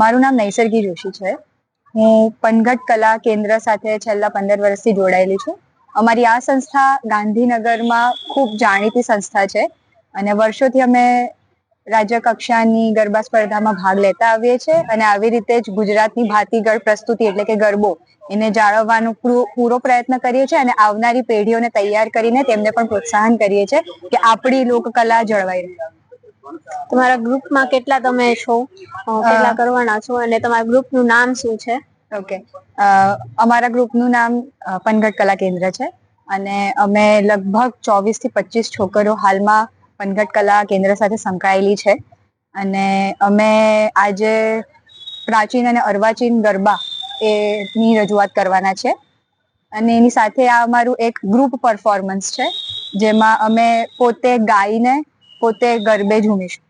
મારું નામ નૈસર્ગી જોશી છે. હું પનઘટ કલા કેન્દ્ર સાથે છેલ્લા 15 વર્ષથી જોડાયેલી છું. અમારી આ સંસ્થા ગાંધીનગરમાં ખૂબ જાણીતી સંસ્થા છે અને વર્ષોથી અમે રાજ્ય કક્ષાની ગરબા સ્પર્ધામાં ભાગ લેતા આવીએ છીએ અને આવી રીતે જ ગુજરાતની ભાતીગળ પ્રસ્તુતિ એટલે કે ગરબો એને જાળવવાનો પૂરો પ્રયત્ન કરીએ છીએ અને આવનારી પેઢીઓને તૈયાર કરીને તેમને પણ પ્રોત્સાહન કરીએ છીએ કે આપણી લોકકલા જળવાઈ રહે. તમારા ગ્રુપમાં કેટલા તમે છો, કેટલા કરવાના છો અને તમારા ગ્રુપનું નામ શું છે? ઓકે, અમારા ગ્રુપનું નામ પનઘટ કલા કેન્દ્ર છે અને અમે લગભગ 24 થી 25 છોકરીઓ હાલમાં પનઘટ કલા કેન્દ્ર સાથે સંકળાયેલી છે અને અમે આજે પ્રાચીન અને અર્વાચીન ગરબા એની રજૂઆત કરવાના છે અને એની સાથે આ અમારું એક ગ્રુપ પરફોર્મન્સ છે જેમાં અમે પોતે ગાઈને પોતે ગરબે ઝૂમીશું.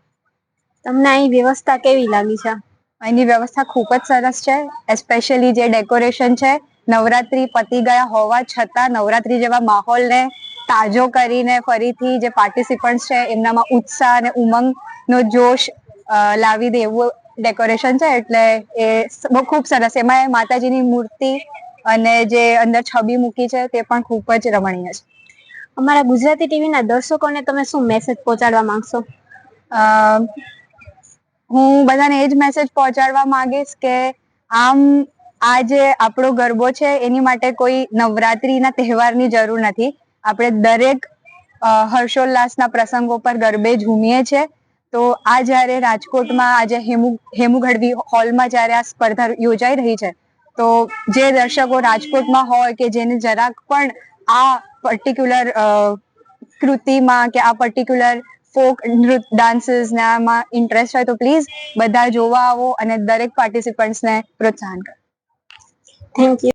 તમને અહીં વ્યવસ્થા કેવી લાગી છે? અહીંની વ્યવસ્થા ખૂબ જ સરસ છે. એસ્પેશિયલી જે ડેકોરેશન છે, નવરાત્રી પતી ગયા હોવા છતાં નવરાત્રી જેવા માહોલને તાજો કરીને ફરીથી જે પાર્ટિસિપન્ટ્સ છે એમનામાં ઉત્સાહ અને ઉમંગનો જોશ લાવી દે એવું ડેકોરેશન છે. એટલે એ બહુ ખૂબ સરસ. એમાં માતાજીની મૂર્તિ અને જે અંદર છબી મૂકી છે તે પણ ખૂબ જ રમણીય છે. અમારા ગુજરાતી ટીવીના દર્શકોને તમે શું મેસેજ પહોંચાડવા માંગશો? હું બધાને એ જ મેસેજ પહોંચાડવા માંગીશ કે આમ આ જે આપણો ગરબો છે એની માટે કોઈ નવરાત્રીના તહેવારની જરૂર નથી. આપણે દરેક હર્ષોલ્લાસના પ્રસંગો પર ગરબે ઝૂમીએ છીએ. તો આ જ્યારે રાજકોટમાં આજે હેમુ ગઢવી હોલમાં જ્યારે આ સ્પર્ધા યોજાઈ રહી છે તો જે દર્શકો રાજકોટમાં હોય કે જેને જરાક પણ આ પર્ટિક્યુલર કૃતિમાં કે આ પર્ટિક્યુલર ફોક ડાન્સીસ ને આમાં ઇન્ટરેસ્ટ હોય તો પ્લીઝ બધા જોવા આવો અને દરેક પાર્ટિસિપન્ટ્સને પ્રોત્સાહન કરો. Thank you.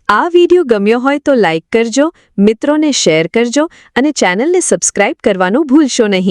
આ વિડિયો ગમ્યો હોય તો લાઇક કરજો, મિત્રોને શેર કરજો અને ચેનલને સબસ્ક્રાઇબ કરવાનું ભૂલશો નહીં.